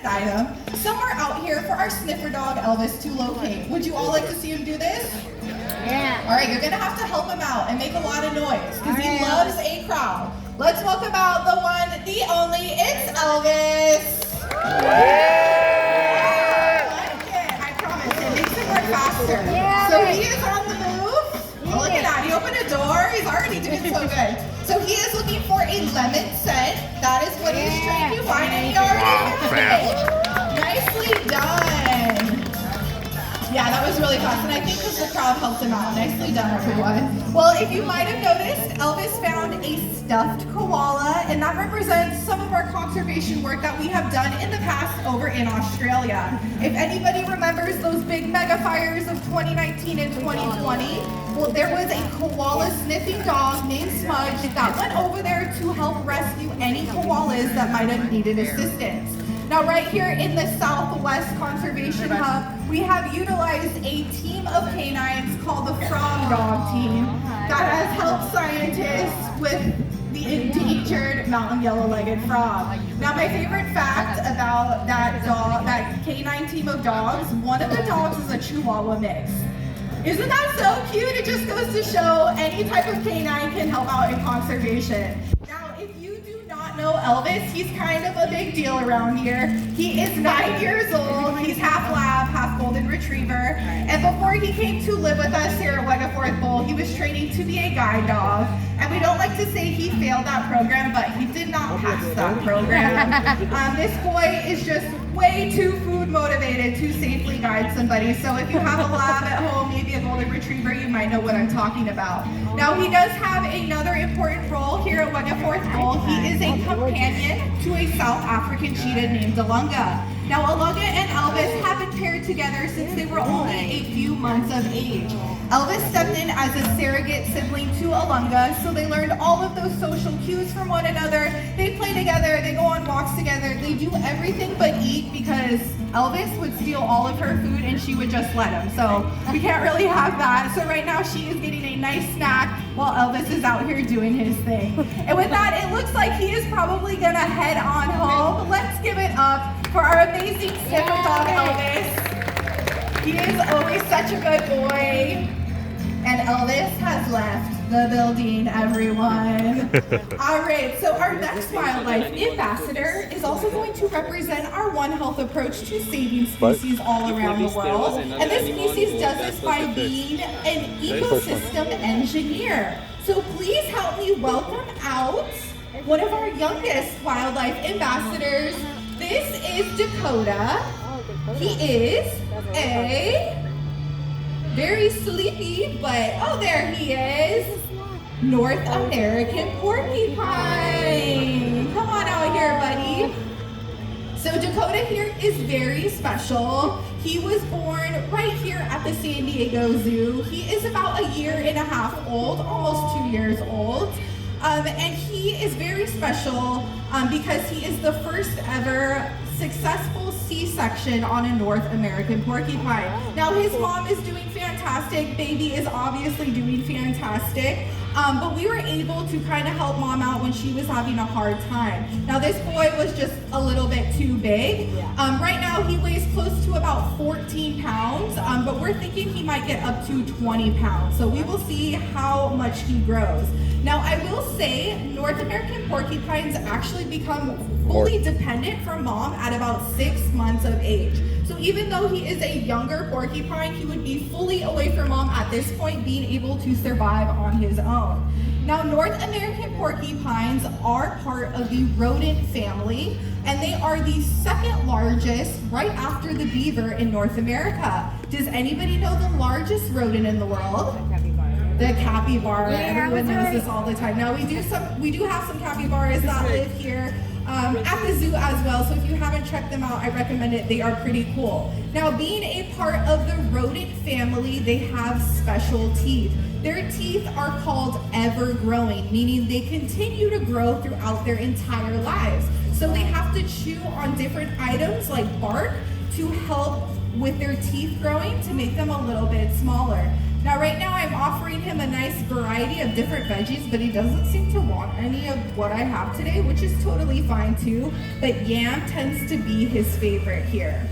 item somewhere out here for our sniffer dog Elvis to locate. Would you all like to see him do this? Yeah. All right, you're gonna have to help him out and make a lot of noise because he loves a crowd. Let's welcome out the one, the only, it's Elvis. I promise, it makes it work faster. Yeah. So he is on the move. Oh, look at that, he opened a door, he's already doing so good. So he is looking for a lemon scent. That is what he's trained to find, and he already found it. Nicely done. Yeah, that was really fast, and I think because the crowd helped him out. Nicely done, everyone. Well, if you might have noticed, Elvis found a stuffed koala, and that represents some of our conservation work that we have done in the past over in Australia. If anybody remembers those big mega fires of 2019 and 2020, well, there was a koala sniffing dog named Smudge that went over there to help rescue any koalas that might have needed assistance. Now, right here in the Southwest Conservation Hub, we have utilized a team of canines called the Frog Dog Team that has helped scientists with the endangered mountain yellow-legged frog. Now, my favorite fact about that canine team of dogs, one of the dogs is a Chihuahua mix. Isn't that so cute? It just goes to show any type of canine can help out in conservation. Now, if you do not know Elvis, he's kind of a big deal around here. He is 9 years old. He's half lab, half golden retriever. And before he came to live with us here at Wegeforth Bowl, he was training to be a guide dog. And we don't like to say he failed that program, but he did not pass that program. This boy is just way too food motivated to safely guide somebody. So if you have a lab at home, maybe a golden retriever, you might know what I'm talking about. Now, he does have another important role here at Wegeforth Bowl. He is a companion to a South African cheetah named Alunga. Now, Alunga and Elvis have been paired together since they were only a few months of age. Elvis stepped in as a surrogate sibling to Alunga, so they learned all of those social cues from one another. They play together, they go on walks together, they do everything but eat because Elvis would steal all of her food and she would just let him. So we can't really have that. So right now she is getting a nice snack while Elvis is out here doing his thing. And with that, it looks like he is probably gonna head on home. Let's give it up for our amazing sniffer dog, Elvis. He is always such a good boy. And Elvis has left the building, everyone. All right, so our next wildlife ambassador is also going to represent our One Health approach to saving species all around the world. And this species does this by being an ecosystem engineer. So please help me welcome out one of our youngest wildlife ambassadors. This is Dakota. He is a very sleepy, but oh, there he is. North American porcupine. Come on out here, buddy. So Dakota here is very special. He was born right here at the San Diego Zoo. He is about a year and a half old, almost 2 years old. And he is very special because he is the first ever successful C-section on a North American porcupine. Now his mom is doing fantastic, baby is obviously doing fantastic, but we were able to kind of help mom out when she was having a hard time. Now this boy was just a little bit too big. Right now he weighs close to about 14 pounds, but we're thinking he might get up to 20 pounds. So we will see how much he grows. Now I will say North American porcupines actually become fully dependent from mom at about 6 months of age. So even though he is a younger porcupine, he would be fully away from mom at this point, being able to survive on his own. Now, North American porcupines are part of the rodent family, and they are the second largest right after the beaver in North America. Does anybody know the largest rodent in the world? The capybara. Everyone knows this all the time. Now we do have some capybaras that live here at the zoo as well. So if you haven't checked them out, I recommend it. They are pretty cool. Now, being a part of the rodent family, they have special teeth. Their teeth are called ever-growing, meaning they continue to grow throughout their entire lives. So they have to chew on different items like bark to help with their teeth growing to make them a little bit smaller. Now right now I'm offering him a nice variety of different veggies, but he doesn't seem to want any of what I have today, which is totally fine too. But yam tends to be his favorite here.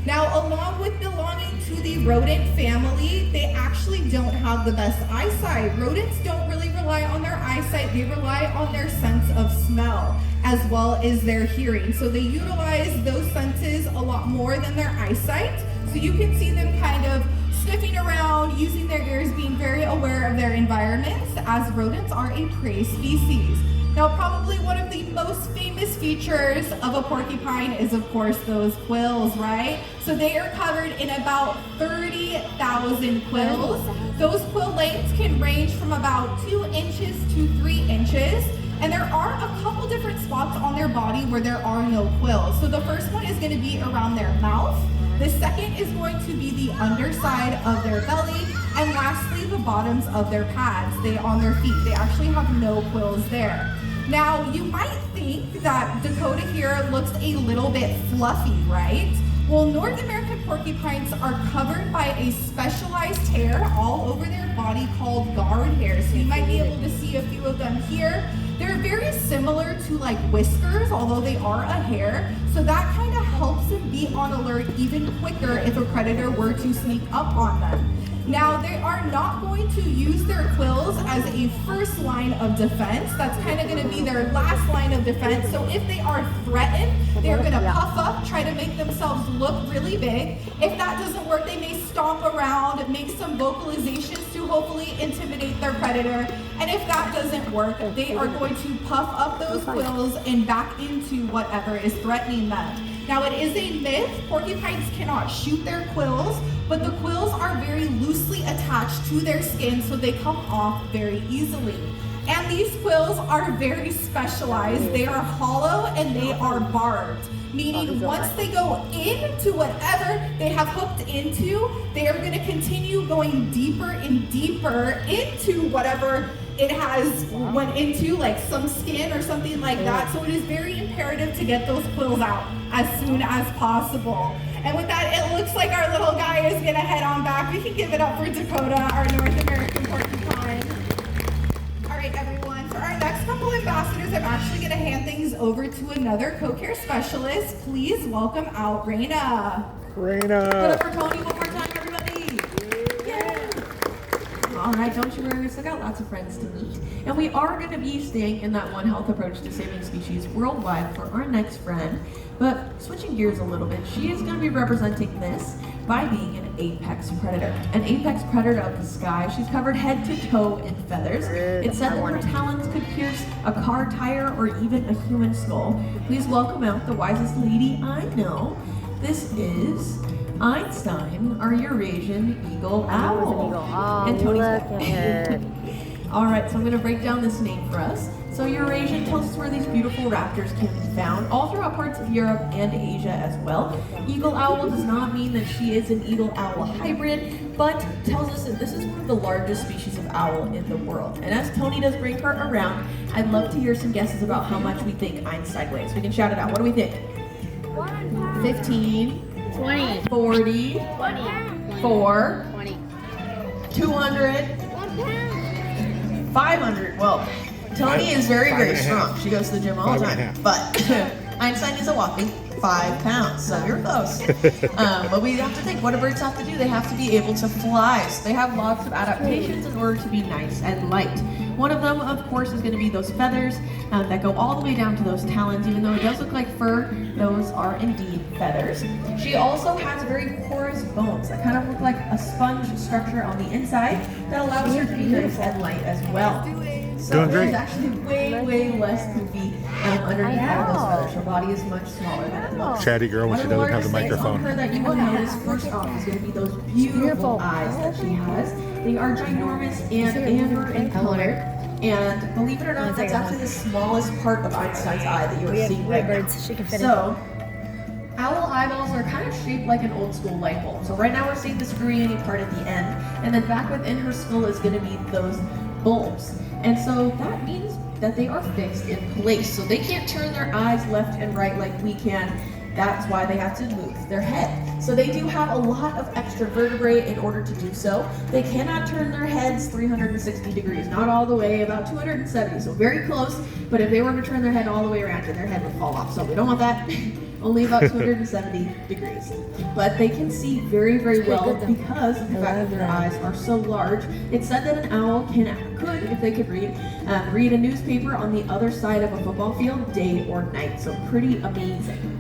Now, along with belonging to the rodent family, they actually don't have the best eyesight. Rodents don't really rely on their eyesight, they rely on their sense of smell as well as their hearing. So they utilize those senses a lot more than their eyesight. So you can see them kind of sniffing around, using their ears, being very aware of their environments, as rodents are a prey species. Now, probably one of the most famous features of a porcupine is, of course, those quills, right? So they are covered in about 30,000 quills. Those quill lengths can range from about 2 inches to 3 inches. And there are a couple different spots on their body where there are no quills. So the first one is going to be around their mouth. The second is going to be the underside of their belly. And lastly, the bottoms of their pads, on their feet. They actually have no quills there. Now, you might think that Dakota here looks a little bit fluffy, right? Well, North American porcupines are covered by a specialized hair all over their body called guard hair. So you might be able to see a few of them here. They're very similar to like whiskers, although they are a hair. So that kind of helps them be on alert even quicker if a predator were to sneak up on them. Now, they are not going to use their quills as a first line of defense. That's kind of going to be their last line of defense. So if they are threatened, they're going to puff up, try to make themselves look really big. If that doesn't work, they may stomp around, make some vocalizations to hopefully intimidate their predator. And if that doesn't work, they are going to puff up those quills and back into whatever is threatening them. Now, it is a myth. Porcupines cannot shoot their quills, but the quills are very loosely attached to their skin, so they come off very easily. And these quills are very specialized. They are hollow and they are barbed, meaning once they go into whatever they have hooked into, they are going to continue going deeper and deeper into whatever it has went into, like some skin or something like that. So it is very imperative to get those quills out as soon as possible. And with that, it looks like our little guy is gonna head on back. We can give it up for Dakota, our North American porcupine. All right, everyone, for our next couple ambassadors, I'm actually gonna hand things over to another co-care specialist. Please welcome out Raina. Put up for Tony one more time, everybody. All right, don't you worry, we still got lots of friends to meet. And we are going to be staying in that One Health approach to saving species worldwide for our next friend. But switching gears a little bit, she is going to be representing this by being an apex predator. An apex predator of the sky. She's covered head to toe in feathers. It's said that her talons could pierce a car tire or even a human skull. Please welcome out the wisest lady I know. This is Einstein, our Eurasian Eagle Owl. And Tony's back. All right, so I'm going to break down this name for us. So Eurasian tells us where these beautiful raptors can be found, all throughout parts of Europe and Asia as well. Eagle owl does not mean that she is an eagle owl hybrid, but tells us that this is one of the largest species of owl in the world. And as Tony does bring her around, I'd love to hear some guesses about how much we think Einstein weighs. We can shout it out. What do we think? 15, 20, 40, 20, 4, 20, 200, 500. Well, Tony is very, very strong. She goes to the gym all the time. But Einstein is a whopping 5 pounds, so you're close. But we have to think, what do birds have to do? They have to be able to fly. So they have lots of adaptations in order to be nice and light. One of them, of course, is going to be those feathers that go all the way down to those talons. Even though it does look like fur, those are indeed feathers. She also has very porous bones that kind of look like a sponge structure on the inside that allows her to be nice and light as well. So there's actually way, way less poofy underneath all those feathers. Her body is much smaller than it looks. Chatty girl when she doesn't have the microphone. On her that you will notice first off is going to be those beautiful eyes that she has. They are ginormous and amber in color. And believe it or not, that's actually the smallest part of Einstein's eye that you are seeing right now. So, owl eyeballs are kind of shaped like an old school light bulb. So right now we're seeing the screwy part at the end. And then back within her skull is going to be those bulbs. And so that means that they are fixed in place. So they can't turn their eyes left and right like we can That's why they have to move their head. So they do have a lot of extra vertebrae in order to do so. They cannot turn their heads 360 degrees, not all the way, about 270, so very close. But if they were to turn their head all the way around, then their head would fall off. So we don't want that. Only about 270 degrees. But they can see very, very well because of the fact that their eyes are so large. It's said that an owl could, if they could read a newspaper on the other side of a football field day or night. So pretty amazing.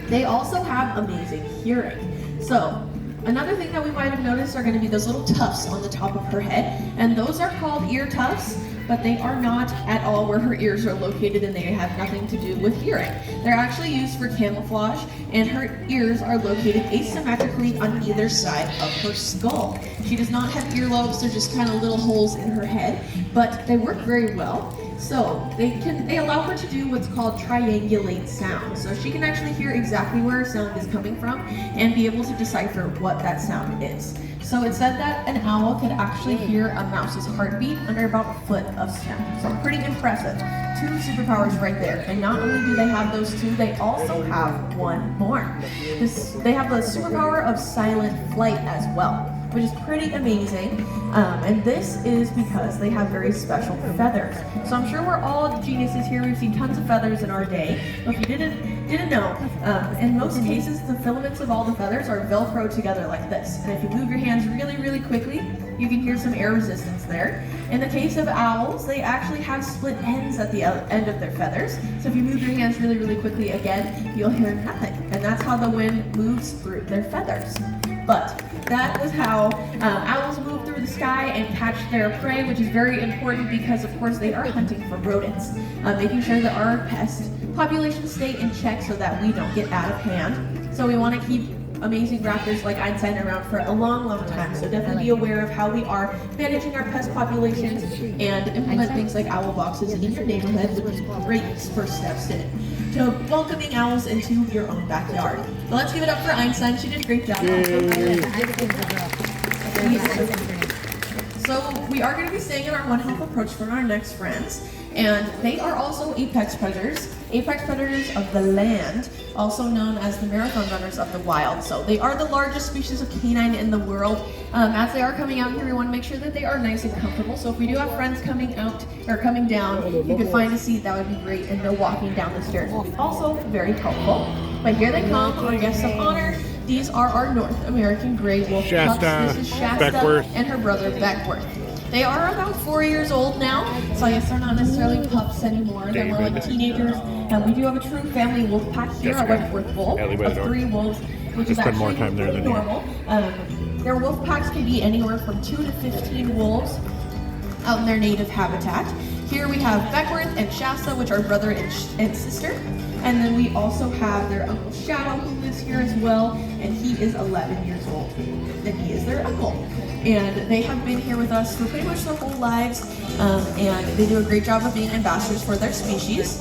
They also have amazing hearing. So another thing that we might have noticed are going to be those little tufts on the top of her head, and those are called ear tufts, but they are not at all where her ears are located, and they have nothing to do with hearing. They're actually used for camouflage, and her ears are located asymmetrically on either side of her skull. She does not have earlobes, they're just kind of little holes in her head, but they work very well. So they allow her to do what's called triangulate sound. So she can actually hear exactly where a sound is coming from and be able to decipher what that sound is. So it said that an owl could actually hear a mouse's heartbeat under about a foot of snow. So pretty impressive. 2 superpowers right there. And not only do they have those 2, they also have one more. They have the superpower of silent flight as well, which is pretty amazing. And this is because they have very special feathers. So I'm sure we're all geniuses here. We've seen tons of feathers in our day. But if you didn't know, in most cases, the filaments of all the feathers are Velcro together like this. And if you move your hands really, really quickly, you can hear some air resistance there. In the case of owls, they actually have split ends at the end of their feathers. So if you move your hands really, really quickly again, you'll hear nothing. And that's how the wind moves through their feathers. But that is how owls move through the sky and catch their prey, which is very important because, of course, they are hunting for rodents, making sure that our pest populations stay in check so that we don't get out of hand. So we want to keep amazing raptors like Einstein around for a long, long time. So definitely be aware of how we are managing our pest populations and implement things like owl boxes in your neighborhood, which is great first steps to welcoming owls into your own backyard. But let's give it up for Einstein. She did a great job. So we are going to be staying in our One Health approach for our next friends. And they are also apex predators of the land, also known as the marathon runners of the wild. So they are the largest species of canine in the world. As they are coming out here, we want to make sure that they are nice and comfortable. So if we do have friends coming out or coming down, you could find a seat, that would be great, and no walking down the stairs would be also very helpful. But here they come, our guests of honor. These are our North American gray wolf pups. This is Shasta Wegeforth. and her brother Wegeforth. They are about 4 years old now, so I guess they're not necessarily pups anymore. They're more like teenagers. And we do have a true family wolf pack here at Wegeforth Bowl of 3 wolves, which is spend more actually time there than normal. Their wolf packs can be anywhere from 2 to 15 wolves out in their native habitat. Here we have Wegeforth and Shasta, which are brother and sister. And then we also have their uncle Shadow, who lives here as well, and he is 11 years old. And he is their uncle. And they have been here with us for pretty much their whole lives, and they do a great job of being ambassadors for their species.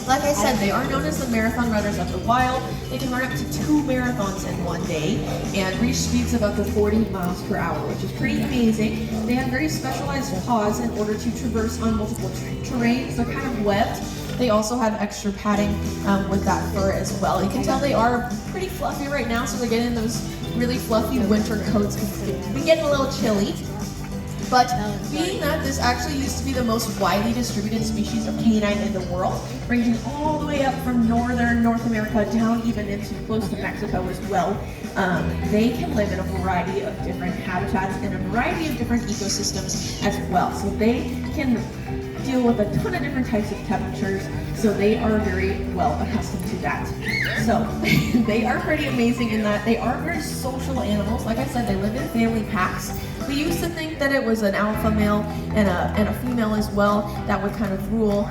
Like I said, they are known as the marathon runners of the wild. They can run up to 2 marathons in one day and reach speeds of up to 40 miles per hour, which is pretty amazing. They have very specialized paws in order to traverse on multiple terrains. They're kind of webbed. They also have extra padding with that fur as well. You can tell they are pretty fluffy right now, so they're getting those really fluffy winter coats because it's been getting a little chilly. But being that this actually used to be the most widely distributed species of canine in the world, ranging all the way up from northern North America down even into close to Mexico as well, they can live in a variety of different habitats and a variety of different ecosystems as well. So they can deal with a ton of different types of temperatures, so they are very well accustomed to that. So they are pretty amazing in that they are very social animals. Like I said, they live in family packs. We used to think that it was an alpha male and a female as well that would kind of rule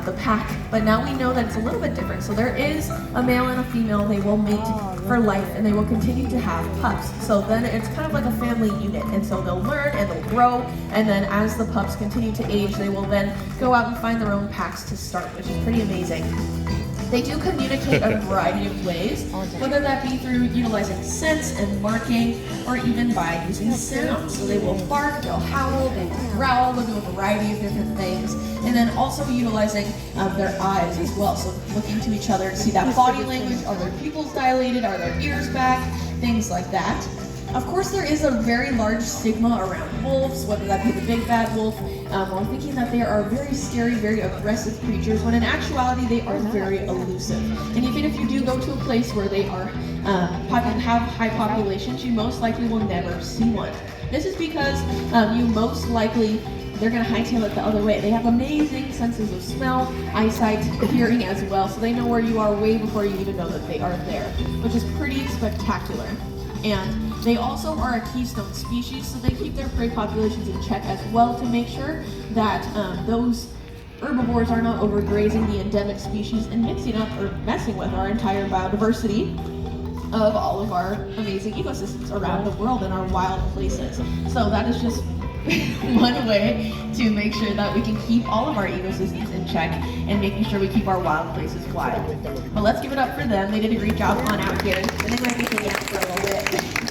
the pack, but now we know that it's a little bit different. So there is a male and a female. They will mate for life, and they will continue to have pups. So then it's kind of like a family unit, and so they'll learn and they'll grow, and then as the pups continue to age, they will then go out and find their own packs to start, which is pretty amazing. They do communicate a variety of ways, whether that be through utilizing scents and marking, or even by using sounds. So they will bark, they'll howl, they will growl, they'll do a variety of different things. And then also utilizing their eyes as well. So looking to each other to see that body language. Are their pupils dilated? Are their ears back? Things like that. Of course, there is a very large stigma around wolves, whether that be the big bad wolf, or thinking that they are very scary, very aggressive creatures, when in actuality they are very elusive. And even if you do go to a place where they are have high populations, you most likely will never see one. This is because you most likely they're going to hightail it the other way. They have amazing senses of smell, eyesight, hearing as well, so they know where you are way before you even know that they are there, which is pretty spectacular. And they also are a keystone species, so they keep their prey populations in check as well to make sure that those herbivores are not overgrazing the endemic species and mixing up or messing with our entire biodiversity of all of our amazing ecosystems around the world and our wild places. So that is just one way to make sure that we can keep all of our ecosystems in check and making sure we keep our wild places wild. But let's give it up for them. They did a great job on out here, and they might be hanging out for a little bit.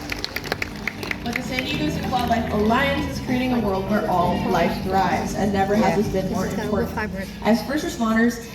But the San Diego Zoo Wildlife Alliance is creating a world where all life thrives, and never has this been more important. As first responders,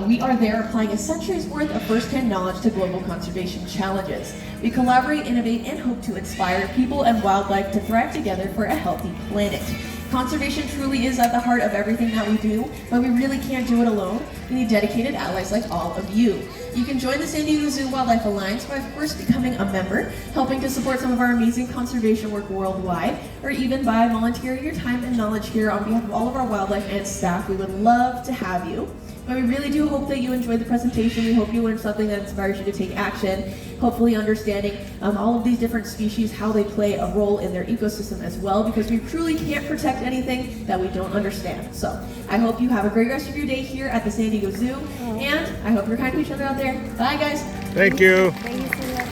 we are there applying a century's worth of first-hand knowledge to global conservation challenges. We collaborate, innovate, and hope to inspire people and wildlife to thrive together for a healthy planet. Conservation truly is at the heart of everything that we do, but we really can't do it alone. We need dedicated allies like all of you. You can join the San Diego Zoo Wildlife Alliance by first becoming a member, helping to support some of our amazing conservation work worldwide, or even by volunteering your time and knowledge here on behalf of all of our wildlife and staff. We would love to have you. But we really do hope that you enjoyed the presentation. We hope you learned something that inspires you to take action, hopefully understanding all of these different species, how they play a role in their ecosystem as well, because we truly can't protect anything that we don't understand. So I hope you have a great rest of your day here at the San Diego Zoo, and I hope you're kind to each other out there. Bye, guys. Thank you. Thank you so